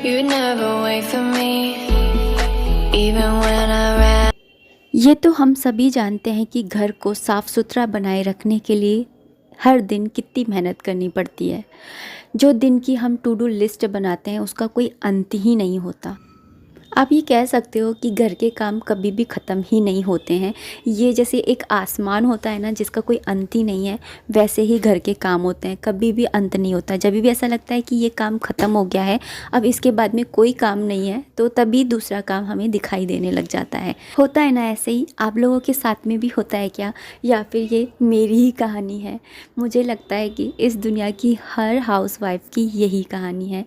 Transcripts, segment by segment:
You never wait for me, even when I ran. ये तो हम सभी जानते हैं कि घर को साफ़ सुथरा बनाए रखने के लिए हर दिन कितनी मेहनत करनी पड़ती है। जो दिन की हम टू डू लिस्ट बनाते हैं उसका कोई अंत ही नहीं होता। आप ये कह सकते हो कि घर के काम कभी भी ख़त्म ही नहीं होते हैं। ये जैसे एक आसमान होता है ना जिसका कोई अंत ही नहीं है, वैसे ही घर के काम होते हैं, कभी भी अंत नहीं होता। जब भी ऐसा लगता है कि ये काम ख़त्म हो गया है, अब इसके बाद में कोई काम नहीं है, तो तभी दूसरा काम हमें दिखाई देने लग जाता है। होता है ना ऐसे ही? आप लोगों के साथ में भी होता है क्या, या फिर ये मेरी ही कहानी है? मुझे लगता है कि इस दुनिया की हर हाउसवाइफ की यही कहानी है।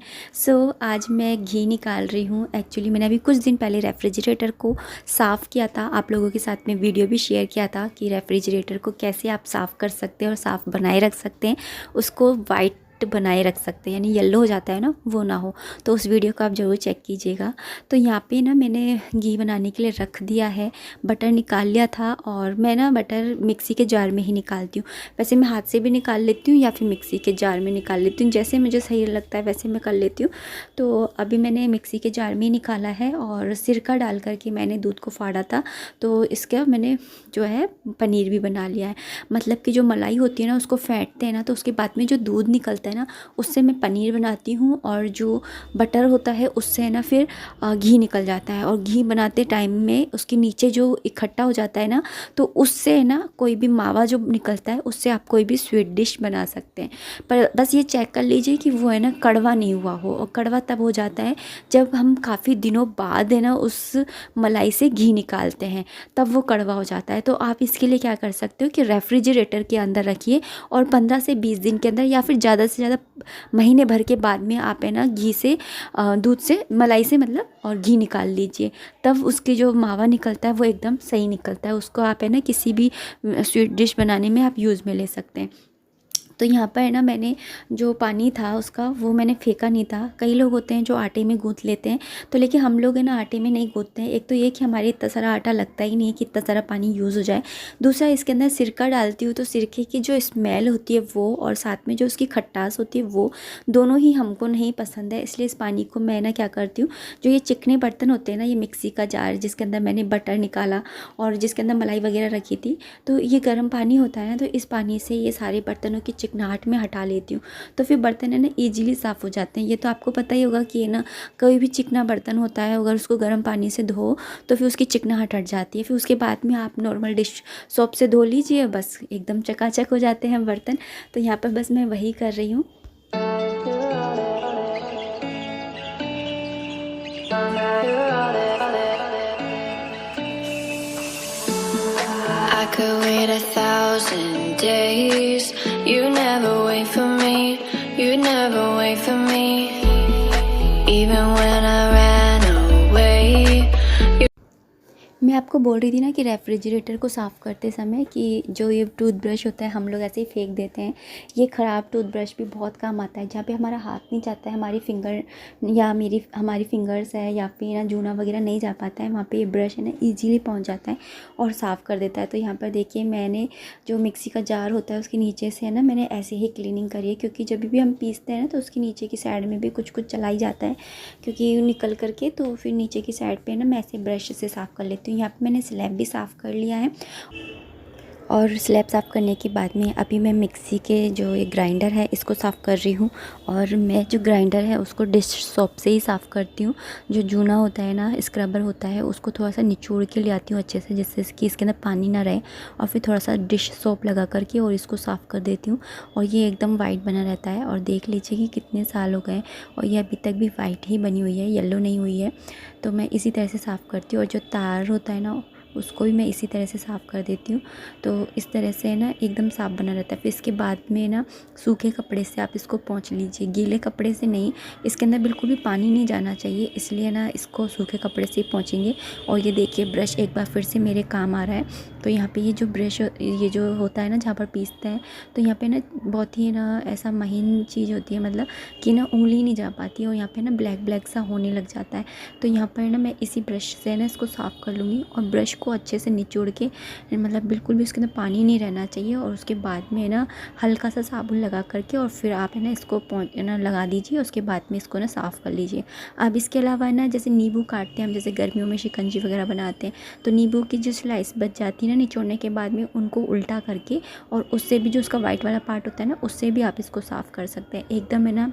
आज मैं घी निकाल रही हूँ। एक्चुअली मैंने कुछ दिन पहले रेफ्रिजरेटर को साफ़ किया था, आप लोगों के साथ में वीडियो भी शेयर किया था कि रेफ्रिजरेटर को कैसे आप साफ़ कर सकते हैं और साफ़ बनाए रख सकते हैं, उसको वाइट बनाए रख सकते हैं, यानी येलो हो जाता है ना, वो ना हो। तो उस वीडियो को आप ज़रूर चेक कीजिएगा। तो यहाँ पे ना मैंने घी बनाने के लिए रख दिया है, बटर निकाल लिया था, और मैं ना बटर मिक्सी के जार में ही निकालती हूँ। वैसे मैं हाथ से भी निकाल लेती हूँ या फिर मिक्सी के जार में निकाल लेती हूँ, जैसे मुझे सही लगता है वैसे मैं कर लेती हूँ। तो अभी मैंने मिक्सी के जार में ही निकाला है, और सिरका डाल करके मैंने दूध को फाड़ा था। तो इसका मैंने जो है पनीर भी बना लिया है। मतलब कि जो मलाई होती है ना, उसको फेंटते हैं ना, तो उसके बाद में जो दूध निकलता है ना, उससे मैं पनीर बनाती हूँ। और जो बटर होता है उससे ना फिर घी निकल जाता है, और घी बनाते टाइम में उसके नीचे जो इकट्ठा हो जाता है ना, तो उससे ना कोई भी मावा जो निकलता है उससे आप कोई भी स्वीट डिश बना सकते हैं। पर बस ये चेक कर लीजिए कि वो है ना कड़वा नहीं हुआ हो। और कड़वा तब हो जाता है जब हम काफ़ी दिनों बाद है ना उस मलाई से घी निकालते हैं, तब वो कड़वा हो जाता है। तो आप इसके लिए क्या कर सकते हो कि रेफ्रिजरेटर के अंदर रखिए, और 15 से 20 दिन के अंदर या फिर ज़्यादा से ज़्यादा महीने भर के बाद में आप है ना घी से दूध से मलाई से मतलब और घी निकाल लीजिए। तब उसके जो मावा निकलता है वो एकदम सही निकलता है। उसको आप है ना किसी भी स्वीट डिश बनाने में आप यूज़ में ले सकते हैं। तो यहाँ पर है ना मैंने जो पानी था उसका वो मैंने फेंका नहीं था। कई लोग होते हैं जो आटे में गूँथ लेते हैं, तो लेकिन हम लोग है ना आटे में नहीं गूँथते हैं। एक तो ये कि हमारे इतना सारा आटा लगता ही नहीं है कि इतना सारा पानी यूज़ हो जाए। दूसरा, इसके अंदर सिरका डालती हूँ तो सिरके की जो स्मेल होती है वो, और साथ में जो उसकी खटास होती है वो, दोनों ही हमको नहीं पसंद है। इसलिए इस पानी को मैं ना क्या करती हूँ, जो ये चिकने बर्तन होते हैं ना, ये मिक्सी का जार जिसके अंदर मैंने बटर निकाला और जिसके अंदर मलाई वगैरह रखी थी, तो ये गर्म पानी होता है ना, तो इस पानी से ये सारे बर्तनों की चिकनाहट में हटा लेती हूँ। तो फिर बर्तन है ना ईजिली साफ़ हो जाते हैं। ये तो आपको पता ही होगा कि ये ना कोई भी चिकना बर्तन होता है, अगर उसको गर्म पानी से धो तो फिर उसकी चिकनाहट हट जाती है। फिर उसके बाद में आप नॉर्मल डिश सोप से धो लीजिए, बस एकदम चकाचक हो जाते हैं बर्तन। तो यहाँ पर बस मैं वही कर रही हूँ। I could wait 1,000 days. You never wait for me. You never wait for me. Even when I ran away. मैं आपको बोल रही थी ना कि रेफ्रिजरेटर को साफ़ करते समय कि जो ये टूथब्रश होता है हम लोग ऐसे ही फेंक देते हैं। ये ख़राब टूथब्रश भी बहुत काम आता है। जहाँ पे हमारा हाथ नहीं जाता है, हमारी फिंगर या हमारी फिंगर्स है या फिर ना जूना वगैरह नहीं जा पाता है, वहाँ पे ये ब्रश है ना ईजीली पहुँच जाता है और साफ़ कर देता है। तो यहाँ पर देखिए मैंने जो मिक्सी का जार होता है उसके नीचे से है ना मैंने ऐसे ही क्लीनिंग करी है, क्योंकि जब भी हम पीसते हैं ना तो उसके नीचे की साइड में भी कुछ कुछ चला ही जाता है, क्योंकि निकल करके। तो फिर नीचे की साइड पर ना मैं ऐसे ब्रश से साफ़ कर लेती हूँ। यहाँ पे मैंने स्लैब भी साफ़ कर लिया है, और स्लैब साफ़ करने के बाद में अभी मैं मिक्सी के जो ये ग्राइंडर है इसको साफ़ कर रही हूँ। और मैं जो ग्राइंडर है उसको डिश सोप से ही साफ़ करती हूँ। जो जूना होता है ना, स्क्रबर होता है, उसको थोड़ा सा निचोड़ के ले आती हूँ अच्छे से, जिससे कि इसके अंदर पानी ना रहे, और फिर थोड़ा सा डिश सोप लगा करके और इसको साफ़ कर देती हूँ। और ये एकदम वाइट बना रहता है। और देख लीजिए कि कितने साल हो गए और ये अभी तक भी वाइट ही बनी हुई है, येलो नहीं हुई है। तो मैं इसी तरह से साफ़ करती हूँ। और जो तार होता है ना उसको भी मैं इसी तरह से साफ़ कर देती हूँ। तो इस तरह से ना एकदम साफ़ बना रहता है। फिर इसके बाद में ना सूखे कपड़े से आप इसको पोंछ लीजिए, गीले कपड़े से नहीं। इसके अंदर बिल्कुल भी पानी नहीं जाना चाहिए, इसलिए ना इसको सूखे कपड़े से ही पोंछेंगे। और ये देखिए ब्रश एक बार फिर से मेरे काम आ रहा है। तो यहाँ पे ये जो ब्रश ये जो होता है ना जहाँ पर पीसते हैं, तो यहाँ पे ना बहुत ही ना ऐसा महीन चीज़ होती है, मतलब कि ना उंगली नहीं जा पाती है, और यहाँ पे ना ब्लैक ब्लैक सा होने लग जाता है। तो यहाँ पर ना मैं इसी ब्रश से ना इसको साफ़ कर लूँगी। और ब्रश को अच्छे से निचोड़ के, मतलब बिल्कुल भी उसके अंदर पानी नहीं रहना चाहिए, और उसके बाद में ना हल्का सा साबुन लगा करके और फिर आप है ना इसको लगा दीजिए। उसके बाद में इसको ना साफ़ कर लीजिए। अब इसके अलावा ना जैसे नींबू काटते हैं हम, जैसे गर्मियों में शिकंजी वगैरह बनाते हैं, तो नींबू की जो स्लाइस बच जाती है ना निचोड़ने के बाद में, उनको उल्टा करके और उससे भी जो उसका वाइट वाला पार्ट होता है ना, उससे भी आप इसको साफ़ कर सकते हैं। एकदम है ना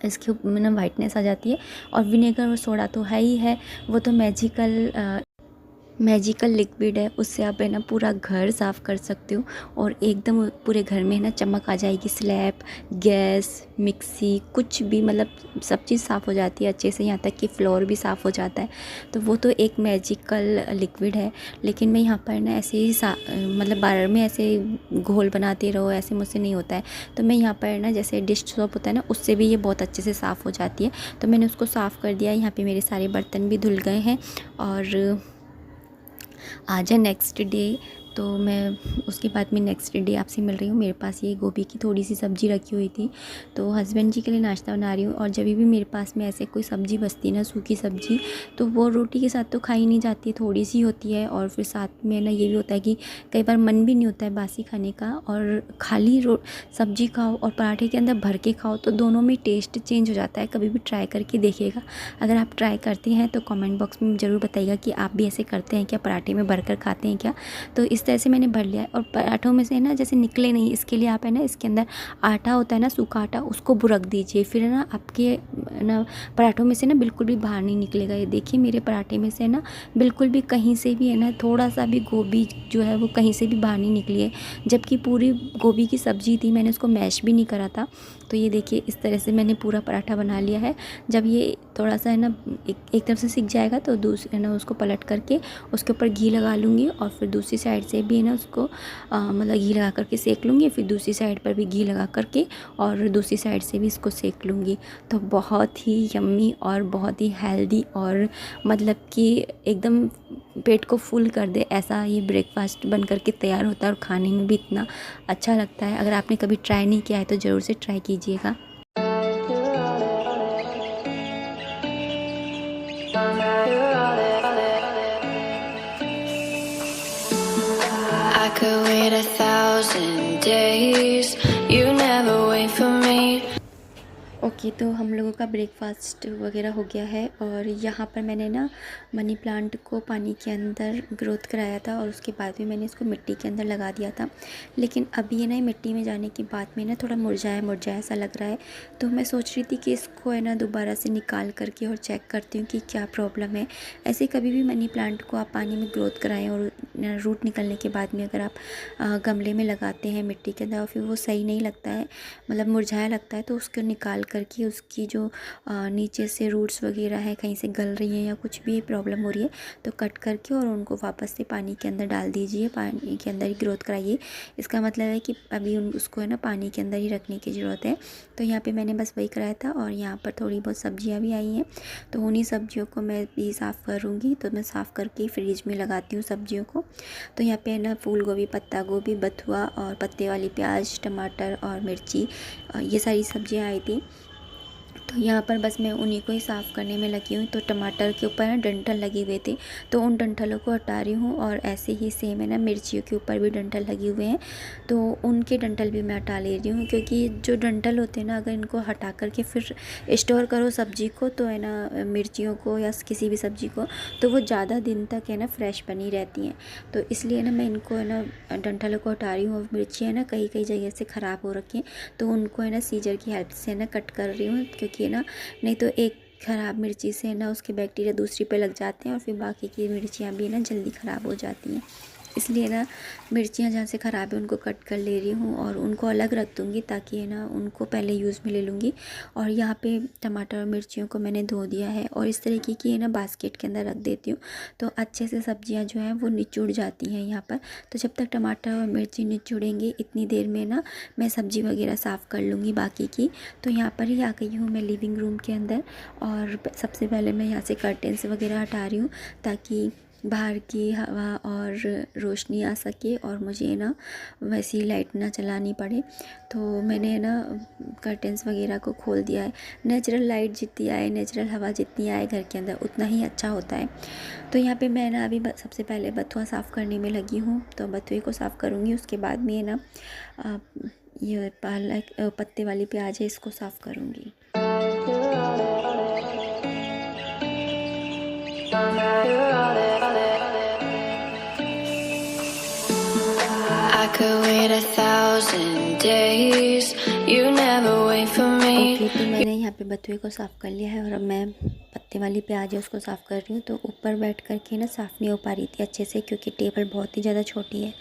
इसके में ना वाइटनेस आ जाती है। और विनेगर और सोडा तो है ही है, वो तो मैजिकल लिक्विड है, उससे आप है ना पूरा घर साफ़ कर सकते हो और एकदम पूरे घर में ना चमक आ जाएगी। स्लैब, गैस, मिक्सी, कुछ भी, मतलब सब चीज़ साफ़ हो जाती है अच्छे से, यहाँ तक कि फ्लोर भी साफ़ हो जाता है। तो वो तो एक मैजिकल लिक्विड है। लेकिन मैं यहाँ पर ना ऐसे ही मतलब बार में ऐसे घोल बनाते रहो, ऐसे मुझसे नहीं होता है। तो मैं यहाँ पर ना जैसे डिश सोप होता है ना, उससे भी ये बहुत अच्छे से साफ़ हो जाती है। तो मैंने उसको साफ़ कर दिया। यहाँ पर मेरे सारे बर्तन भी धुल गए हैं। और आज है नेक्स्ट डे, तो मैं उसके बाद में नेक्स्ट डे आपसे मिल रही हूँ। मेरे पास ये गोभी की थोड़ी सी सब्ज़ी रखी हुई थी, तो हस्बैंड जी के लिए नाश्ता बना रही हूँ। और जब भी मेरे पास में ऐसे कोई सब्ज़ी बचती ना, सूखी सब्ज़ी, तो वो रोटी के साथ तो खाई नहीं जाती, थोड़ी सी होती है। और फिर साथ में ना ये भी होता है कि कई बार मन भी नहीं होता है बासी खाने का, और खाली सब्ज़ी खाओ और पराठे के अंदर भर के खाओ, तो दोनों में टेस्ट चेंज हो जाता है। कभी भी ट्राई करके देखिएगा। अगर आप ट्राई करते हैं तो कमेंट बॉक्स में ज़रूर बताइएगा कि आप भी ऐसे करते हैं क्या, पराठे में भर कर खाते हैं क्या। तो इस तरह से मैंने भर लिया है। और पराठों में से ना जैसे निकले नहीं, इसके लिए आप है ना इसके अंदर आटा होता है ना, सूखा आटा, उसको बुरक दीजिए। फिर ना आपके ना पराठों में से ना बिल्कुल भी बाहर नहीं निकलेगा। ये देखिए मेरे पराठे में से ना बिल्कुल भी कहीं से भी है ना थोड़ा सा भी गोभी जो है वो कहीं से भी बाहर नहीं निकली है, जबकि पूरी गोभी की सब्ज़ी थी, मैंने उसको मैश भी नहीं करा था। तो ये देखिए इस तरह से मैंने पूरा पराठा बना लिया है। जब ये थोड़ा सा है ना एक तरफ से सिक जाएगा, तो दूसरी है ना उसको पलट करके उसके ऊपर घी लगा लूँगी, और फिर दूसरी साइड से भी है ना उसको मतलब घी लगा करके सेक लूँगी। फिर दूसरी साइड पर भी घी लगा करके और दूसरी साइड से भी इसको सेक लूँगी। तो बहुत ही यम्मी और बहुत ही हेल्दी, और मतलब कि एकदम पेट को फुल कर दे ऐसा ये ब्रेकफास्ट बन करके तैयार होता है, और खाने में भी इतना अच्छा लगता है। अगर आपने कभी ट्राई नहीं किया है तो ज़रूर से ट्राई कीजिएगा। I could wait 1,000 days. You never wait for me. Okay, तो हम लोगों का ब्रेकफास्ट वगैरह हो गया है। और यहाँ पर मैंने ना मनी प्लांट को पानी के अंदर ग्रोथ कराया था, और उसके बाद भी मैंने इसको मिट्टी के अंदर लगा दिया था। लेकिन अभी ये ना मिट्टी में जाने के बाद में ना थोड़ा मुरझाया मुरझाया सा लग रहा है। तो मैं सोच रही थी कि इसको है ना दोबारा से निकाल करके और चेक करती हूँ कि क्या प्रॉब्लम है। ऐसे कभी भी मनी प्लांट को आप पानी में ग्रोथ कराएँ, और रूट निकलने के बाद में अगर आप गमले में लगाते हैं मिट्टी के अंदर, और फिर वो सही नहीं लगता है, मतलब मुरझाया लगता है, तो उसको निकाल करके उसकी जो नीचे से रूट्स वगैरह है कहीं से गल रही हैं या कुछ भी प्रॉब्लम हो रही है, तो कट करके और उनको वापस से पानी के अंदर डाल दीजिए, पानी के अंदर ही ग्रोथ कराइए। इसका मतलब है कि अभी उसको है ना पानी के अंदर ही रखने की ज़रूरत है। तो यहाँ पे मैंने बस वही कराया था। और यहाँ पर थोड़ी बहुत सब्जियाँ भी आई हैं, तो उन्हीं सब्जियों को मैं भी साफ़ करूँगी। तो मैं साफ़ करके फ्रिज में लगाती हूँ सब्जियों को। तो यहाँ पे है ना फूल गोभी, पत्ता गोभी, बथुआ और पत्ते वाली प्याज, टमाटर और मिर्ची, ये सारी सब्जियाँ आई थी। तो यहाँ पर बस मैं उन्हीं को ही साफ़ करने में लगी हूँ। तो टमाटर के ऊपर ना डंठल लगे हुए थे, तो उन डंठलों को हटा रही हूँ। और ऐसे ही सेम है ना मिर्चियों के ऊपर भी डंठल लगे हुए हैं, तो उनके डंठल भी मैं हटा ले रही हूँ। क्योंकि जो डंठल होते हैं ना, अगर इनको हटा करके फिर स्टोर करो सब्ज़ी को, तो है ना मिर्चियों को या किसी भी सब्ज़ी को, तो वो ज़्यादा दिन तक है ना फ्रेश बनी रहती हैं। तो इसलिए ना मैं इनको है ना डंठलों को हटा रही हूँ। और मिर्ची है ना कई कई जगह से ख़राब हो रखी हैं, तो उनको है ना सीजर की हेल्प से ना कट कर रही हूँ। क्योंकि ना नहीं तो एक ख़राब मिर्ची से ना उसके बैक्टीरिया दूसरी पे लग जाते हैं, और फिर बाकी की मिर्चियाँ भी ना जल्दी ख़राब हो जाती हैं। इसलिए ना मिर्चियाँ जहाँ से ख़राब है उनको कट कर ले रही हूँ, और उनको अलग रख दूँगी, ताकि है ना उनको पहले यूज़ में ले लूँगी। और यहाँ पे टमाटर और मिर्चियों को मैंने धो दिया है, और इस तरीके की है ना बास्केट के अंदर रख देती हूँ, तो अच्छे से सब्जियाँ जो हैं वो निचुड़ जाती हैं यहाँ पर। तो जब तक टमाटर और मिर्ची निचुड़ेंगे, इतनी देर में ना मैं सब्ज़ी वगैरह साफ़ कर लूँगी बाकी की। तो यहाँ पर ही आ गई हूँ मैं लिविंग रूम के अंदर, और सबसे पहले मैं यहाँ से कर्टेंस वगैरह हटा रही हूँ, ताकि बाहर की हवा और रोशनी आ सके और मुझे ना वैसी लाइट ना चलानी पड़े। तो मैंने ना कर्टेंस वगैरह को खोल दिया है। नेचुरल लाइट जितनी आए, नेचुरल हवा जितनी आए घर के अंदर उतना ही अच्छा होता है। तो यहाँ पे मैं ना अभी सबसे पहले बथुआ साफ़ करने में लगी हूँ। तो बथुए को साफ़ करूँगी, उसके बाद में ना ये पालक पत्ते वाली प्याज है, इसको साफ़ करूँगी। I could wait 1,000 days. You never wait for me. Okay, तो मैंने यहाँ पे बथुए को साफ़ कर लिया है और अब मैं पत्ते वाली प्याज है उसको साफ़ कर रही हूँ। तो ऊपर बैठ कर के ना साफ़ नहीं हो पा रही थी अच्छे से, क्योंकि टेबल बहुत ही ज़्यादा छोटी है।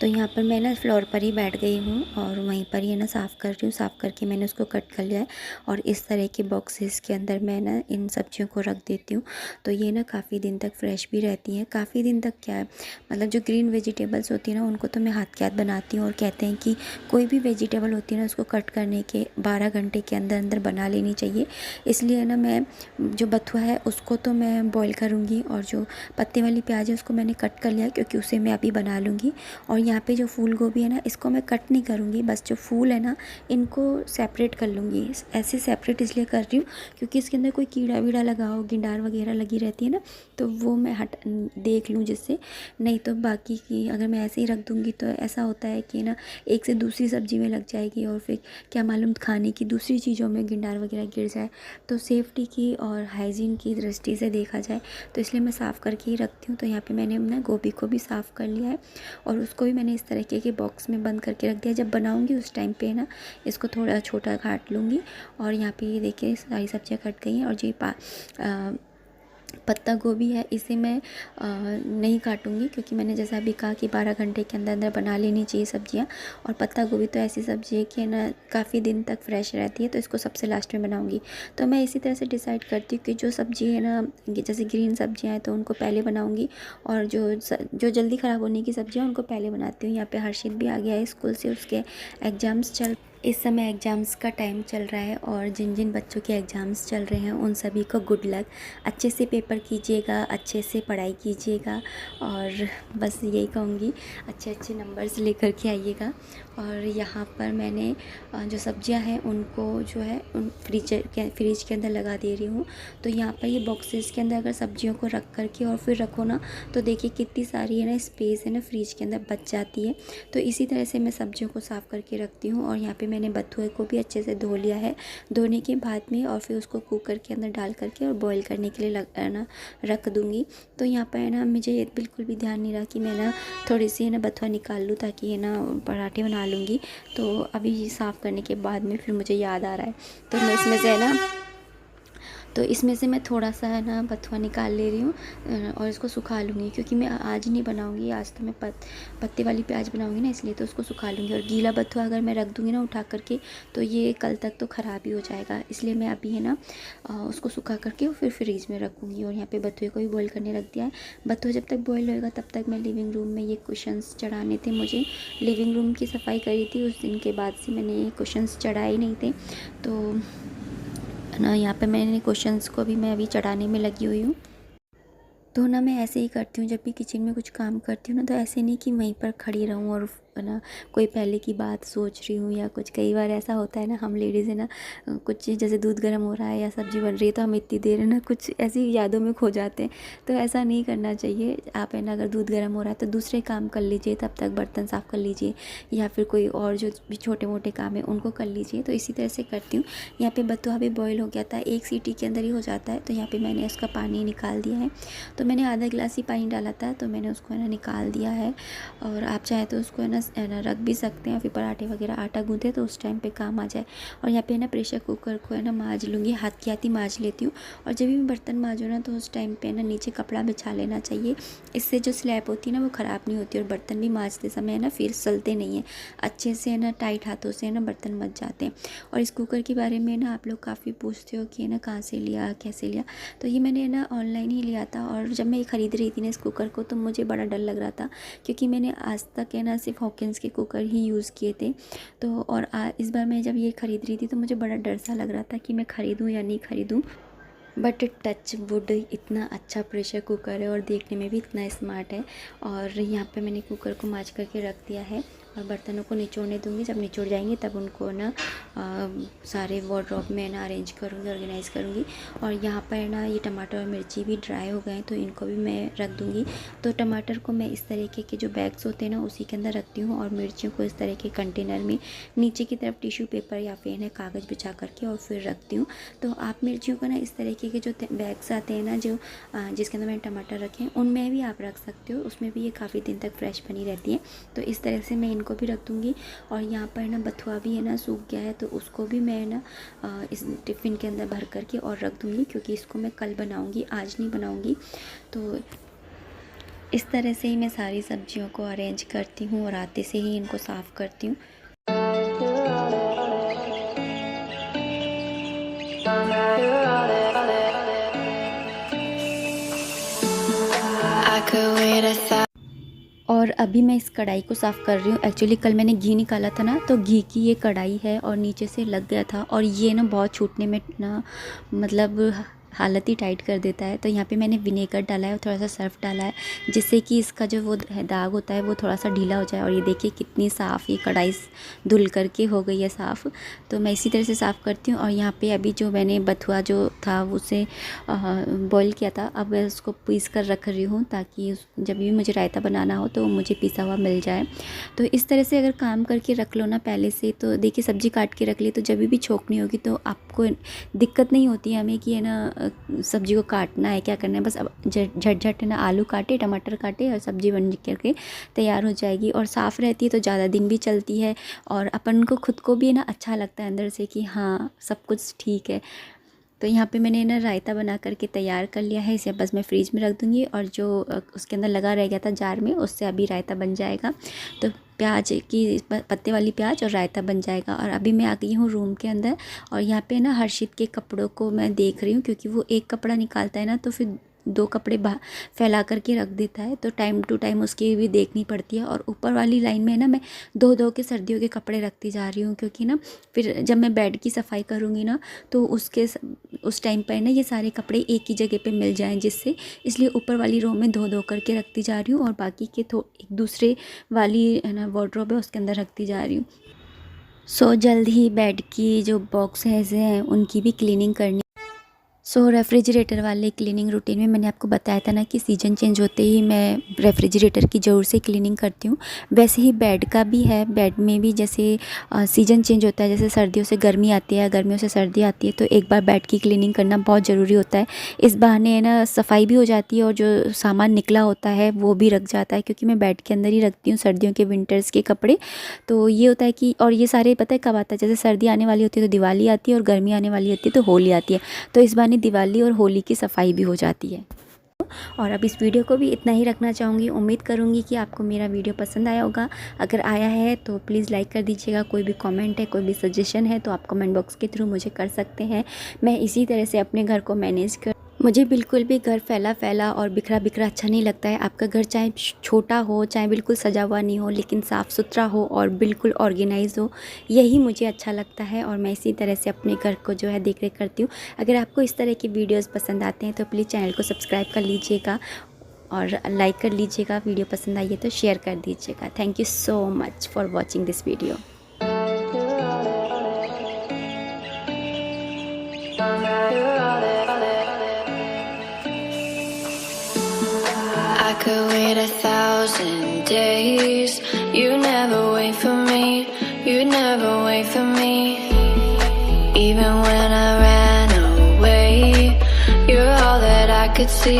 तो यहाँ पर मैं ना फ्लोर पर ही बैठ गई हूँ और वहीं पर ही है ना साफ़ कर रही हूँ। साफ़ करके मैंने उसको कट कर लिया है और इस तरह के बॉक्सेस के अंदर मैं ना इन सब्जियों को रख देती हूँ। तो ये ना काफ़ी दिन तक फ्रेश भी रहती हैं। काफ़ी दिन तक क्या है, मतलब जो ग्रीन वेजिटेबल्स होती हैं ना उनको तो मैं हाथ के हाथ बनाती हूँ। और कहते हैं कि कोई भी वेजिटेबल होती है ना उसको कट करने के 12 घंटे के अंदर अंदर बना लेनी चाहिए। इसलिए ना मैं जो बथुआ है उसको तो मैं बॉईल करूँगी और जो पत्ते वाली प्याज है उसको मैंने कट कर लिया, क्योंकि उसे मैं अभी बना लूँगी। और यहाँ पे जो फूल गोभी है ना इसको मैं कट नहीं करूँगी, बस जो फूल है ना इनको सेपरेट कर लूँगी। ऐसे सेपरेट इसलिए कर रही हूँ क्योंकि इसके अंदर कोई कीड़ा वीड़ा लगा हो, गिंडार वगैरह लगी रहती है ना, तो वो मैं देख लूँ जिससे। नहीं तो बाकी की अगर मैं ऐसे ही रख दूँगी तो ऐसा होता है कि ना एक से दूसरी सब्ज़ी में लग जाएगी और फिर क्या मालूम खाने की दूसरी चीज़ों में गिंडार वगैरह गिर जाए। तो सेफ्टी की और हाइजीन की दृष्टि से देखा जाए तो इसलिए मैं साफ़ करके ही रखती हूँ। तो यहाँ पे मैंने ना गोभी को भी साफ़ कर लिया है और उसको भी मैंने इस तरीके के बॉक्स में बंद करके रख दिया। जब बनाऊँगी उस टाइम पे ना इसको थोड़ा छोटा काट लूँगी। और यहाँ पे ये देखिए सारी सब्जियाँ कट गई हैं। और जो पत्ता गोभी है इसे मैं नहीं काटूंगी, क्योंकि मैंने जैसा अभी कहा कि 12 घंटे के अंदर अंदर बना लेनी चाहिए सब्जियां। और पत्ता गोभी तो ऐसी सब्ज़ी है कि ना काफ़ी दिन तक फ्रेश रहती है, तो इसको सबसे लास्ट में बनाऊंगी। तो मैं इसी तरह से डिसाइड करती हूँ कि जो सब्ज़ी है ना, जैसे ग्रीन सब्जियां हैं तो उनको पहले बनाऊँगी और जो जल्दी ख़राब होने की सब्जियाँ उनको पहले बनाती हूँ। यहाँ पर हर्षित भी आ गया है स्कूल से, उसके एग्ज़ाम्स इस समय एग्ज़ाम्स का टाइम चल रहा है और जिन जिन बच्चों के एग्ज़ाम्स चल रहे हैं उन सभी को गुड लक। अच्छे से पेपर कीजिएगा, अच्छे से पढ़ाई कीजिएगा और बस यही कहूँगी, अच्छे अच्छे नंबर्स लेकर के आइएगा। और यहाँ पर मैंने जो सब्जियां हैं उनको जो है उन फ्रिज के अंदर लगा दे रही हूँ। तो यहाँ पर ये बॉक्सेस के अंदर अगर सब्जियों को रख करके और फिर रखो ना तो देखिए कितनी सारी है ना स्पेस है ना फ्रिज के अंदर बच जाती है। तो इसी तरह से मैं सब्जियों को साफ़ करके रखती हूँ। और यहाँ पे मैंने बथुए को भी अच्छे से धो लिया है। धोने के बाद में और फिर उसको कुकर के अंदर डाल करके और बॉईल करने के लिए ना रख दूँगी। तो यहाँ पर है ना मुझे बिल्कुल भी ध्यान नहीं रहा कि मैं ना थोड़ी सी है ना बथुआ निकाल लूँ ताकि है ना पराठे बना लूँगी। तो अभी साफ़ करने के बाद में फिर मुझे याद आ रहा है, तो मैं इसमें से है ना मैं थोड़ा सा है ना बथुआ निकाल ले रही हूँ और इसको सुखा लूँगी, क्योंकि मैं आज नहीं बनाऊँगी, आज तो मैं पत्ते वाली प्याज बनाऊँगी ना, इसलिए तो उसको सुखा लूँगी। और गीला बथुआ अगर मैं रख दूँगी ना उठा करके तो ये कल तक तो ख़राब ही हो जाएगा, इसलिए मैं अभी है ना उसको सुखा करके फिर फ्रीज में रखूँगी। और यहाँ पे बथुए को भी बॉईल करने रख दिया है। बथुआ जब तक बॉईल होएगा तब तक मैं लिविंग रूम में ये कुशन्स चढ़ाने थे। मुझे लिविंग रूम की सफाई करी थी, उस दिन के बाद से मैंने ये कुशन्स चढ़ाए नहीं थे। तो ना यहाँ पे मैंने क्वेश्चंस को भी मैं अभी चढ़ाने में लगी हुई हूँ। तो ना मैं ऐसे ही करती हूँ, जब भी किचन में कुछ काम करती हूँ ना तो ऐसे नहीं कि वहीं पर खड़ी रहूँ और ना कोई पहले की बात सोच रही हूँ या कुछ। कई बार ऐसा होता है ना, हम लेडीज़ है ना कुछ जैसे दूध गर्म हो रहा है या सब्ज़ी बन रही है तो हम इतनी देर है ना कुछ ऐसी यादों में खो जाते हैं। तो ऐसा नहीं करना चाहिए। आप है ना अगर दूध गर्म हो रहा है तो दूसरे काम कर लीजिए, तब तक बर्तन साफ़ कर लीजिए या फिर कोई और जो भी छोटे मोटे काम है उनको कर लीजिए। तो इसी तरह से करती हूँ। यहाँ पे बथुआ भी बॉईल हो गया था, 1 सीटी के अंदर ही हो जाता है। तो यहाँ पे मैंने उसका पानी निकाल दिया है। तो मैंने आधा गिलास ही पानी डाला था, तो मैंने उसको है ना निकाल दिया है। और आप चाहे तो उसको है ना रख भी सकते हैं, फिर पराठे वगैरह आटा गूँथे तो उस टाइम पे काम आ जाए। और यहाँ पे है ना प्रेशर कुकर को है ना मांज लूँगी, हाथ की हाथ ही मांज लेती हूँ। और जब भी मैं बर्तन मांजूँ ना तो उस टाइम पे ना नीचे कपड़ा बिछा लेना चाहिए, इससे जो स्लैब होती है ना वो ख़राब नहीं होती। और बर्तन भी मांजते समय है ना फिर सलते नहीं हैं, अच्छे से है ना टाइट हाथों से है ना बर्तन मच जाते हैं। और इस कुकर के बारे में ना आप लोग काफ़ी पूछते हो कि है ना कहाँ से लिया, कैसे लिया। तो ये मैंने ना ऑनलाइन ही लिया था। और जब मैं ये ख़रीद रही थी ना इस कुकर को तो मुझे बड़ा डर लग रहा था, क्योंकि मैंने आज तक है ना सिर्फ हॉकिंस के कुकर ही यूज़ किए थे। तो और इस बार मैं जब ये ख़रीद रही थी तो मुझे बड़ा डर सा लग रहा था कि मैं ख़रीदूँ या नहीं ख़रीदूँ। बट टच वुड इतना अच्छा प्रेशर कुकर है और देखने में भी इतना स्मार्ट है। और यहाँ पे मैंने कुकर को मांज करके रख दिया है और बर्तनों को निचोड़ने दूँगी। जब निचोड़ जाएंगे तब उनको ना सारे वार्डरोब में ना अरेंज करूँगी, ऑर्गेनाइज़ करूँगी। और यहाँ पर ना ये टमाटर और मिर्ची भी ड्राई हो गए हैं तो इनको भी मैं रख दूँगी। तो टमाटर को मैं इस तरीके के जो बैग्स होते हैं ना उसी के अंदर रखती हूँ और मिर्चियों को इस तरह के कंटेनर में नीचे की तरफ टिश्यू पेपर या फिर इन्हें कागज़ बिछा करके और फिर रखती हूँ। तो आप मिर्चियों को ना इस तरीके के जो बैग्स आते हैं ना जो जिसके अंदर मैंने टमाटर रखे हैं उनमें भी आप रख सकते हो, उसमें भी ये काफ़ी दिन तक फ्रेश बनी रहती है। तो इस तरह से मैं इनको भी रख दूँगी। और यहाँ पर ना बथुआ भी है ना सूख गया है तो उसको भी मैं ना इस टिफ़िन के अंदर भर करके और रख दूँगी, क्योंकि इसको मैं कल बनाऊँगी, आज नहीं बनाऊँगी। तो इस तरह से ही मैं सारी सब्जियों को अरेंज करती हूँ और आटे से ही इनको साफ़ करती हूँ। और अभी मैं इस कढ़ाई को साफ़ कर रही हूँ। एक्चुअली कल मैंने घी निकाला था ना, तो घी की ये कढ़ाई है और नीचे से लग गया था और ये ना बहुत छूटने में ना मतलब हालत ही टाइट कर देता है। तो यहाँ पे मैंने विनेगर डाला है और थोड़ा सा सर्फ डाला है जिससे कि इसका जो वो दाग होता है वो थोड़ा सा ढीला हो जाए। और ये देखिए कितनी साफ़ ये कढ़ाई धुल करके हो गई है साफ़। तो मैं इसी तरह से साफ़ करती हूँ। और यहाँ पे अभी जो मैंने बथुआ जो था उसे बॉईल किया था, अब मैं उसको पीस कर रख रही हूँ ताकि जब भी मुझे रायता बनाना हो तो मुझे पिसा हुआ मिल जाए। तो इस तरह से अगर काम करके रख लो ना पहले से, तो देखिए सब्ज़ी काट के रख ली तो जब भी छोंकनी होगी तो आपको दिक्कत नहीं होती है हमें कि है ना सब्ज़ी को काटना है, क्या करना है। बस अब झट ना आलू काटे, टमाटर काटे और सब्ज़ी बन करके तैयार हो जाएगी। और साफ़ रहती है तो ज़्यादा दिन भी चलती है और अपन को खुद को भी ना अच्छा लगता है अंदर से कि हाँ सब कुछ ठीक है। तो यहाँ पे मैंने ना रायता बना करके तैयार कर लिया है, इसे बस मैं फ्रिज में रख दूँगी और जो उसके अंदर लगा रह गया था जार में उससे अभी रायता बन जाएगा। तो प्याज की पत्ते वाली प्याज और रायता बन जाएगा। और अभी मैं आ गई हूँ रूम के अंदर और यहाँ पे ना हर्षित के कपड़ों को मैं देख रही हूँ, क्योंकि वो एक कपड़ा निकालता है ना तो फिर 2 कपड़े फैला करके रख देता है, तो टाइम टू टाइम उसकी भी देखनी पड़ती है। और ऊपर वाली लाइन में ना मैं 2 के सर्दियों के कपड़े रखती जा रही हूँ, क्योंकि ना फिर जब मैं बेड की सफाई करूँगी ना तो उस टाइम पर ना ये सारे कपड़े एक ही जगह पे मिल जाएं, जिससे इसलिए ऊपर वाली रो में 2 करके रखती जा रही हूँ और बाकी के एक दूसरे वाली है ना वार्डरोब है उसके अंदर रखती जा रही हूँ। सो जल्द ही बेड की जो बॉक्सेस हैं उनकी भी क्लीनिंग करनी। सो रेफ्रिजरेटर वाले क्लीनिंग रूटीन में मैंने आपको बताया था ना कि सीज़न चेंज होते ही मैं रेफ्रिजरेटर की ज़रूर से क्लीनिंग करती हूँ। वैसे ही बेड का भी है, बेड में भी जैसे सीज़न चेंज होता है, जैसे सर्दियों से गर्मी आती है, गर्मियों से सर्दी आती है, तो एक बार बेड की क्लीनिंग करना बहुत ज़रूरी होता है। इस बहाने ना सफाई भी हो जाती है और जो सामान निकला होता है वो भी रख जाता है, क्योंकि मैं बेड के अंदर ही रखती हूँ सर्दियों के विंटर्स के कपड़े। तो ये होता है कि और ये सारे पता है कब आता है, जैसे सर्दी आने वाली होती है तो दिवाली आती है और गर्मी आने वाली होती है तो होली आती है, तो इस बहाने दिवाली और होली की सफाई भी हो जाती है। और अब इस वीडियो को भी इतना ही रखना चाहूँगी। उम्मीद करूँगी कि आपको मेरा वीडियो पसंद आया होगा। अगर आया है तो प्लीज़ लाइक कर दीजिएगा। कोई भी कमेंट है, कोई भी सजेशन है तो आप कमेंट बॉक्स के थ्रू मुझे कर सकते हैं। मैं इसी तरह से अपने घर को मैनेज कर मुझे बिल्कुल भी घर फैला और बिखरा अच्छा नहीं लगता है। आपका घर चाहे छोटा हो, चाहे बिल्कुल सजा हुआ नहीं हो, लेकिन साफ़ सुथरा हो और बिल्कुल ऑर्गेनाइज हो, यही मुझे अच्छा लगता है। और मैं इसी तरह से अपने घर को जो है देख रेख करती हूँ। अगर आपको इस तरह की वीडियोस पसंद आते हैं तो प्लीज़ चैनल को सब्सक्राइब कर लीजिएगा और लाइक कर लीजिएगा। वीडियो पसंद आई है तो शेयर कर दीजिएगा। Thank you so much for watching this video. I could wait 1,000 days. You never wait for me. You never wait for me. Even when I ran away, you're all that I could see.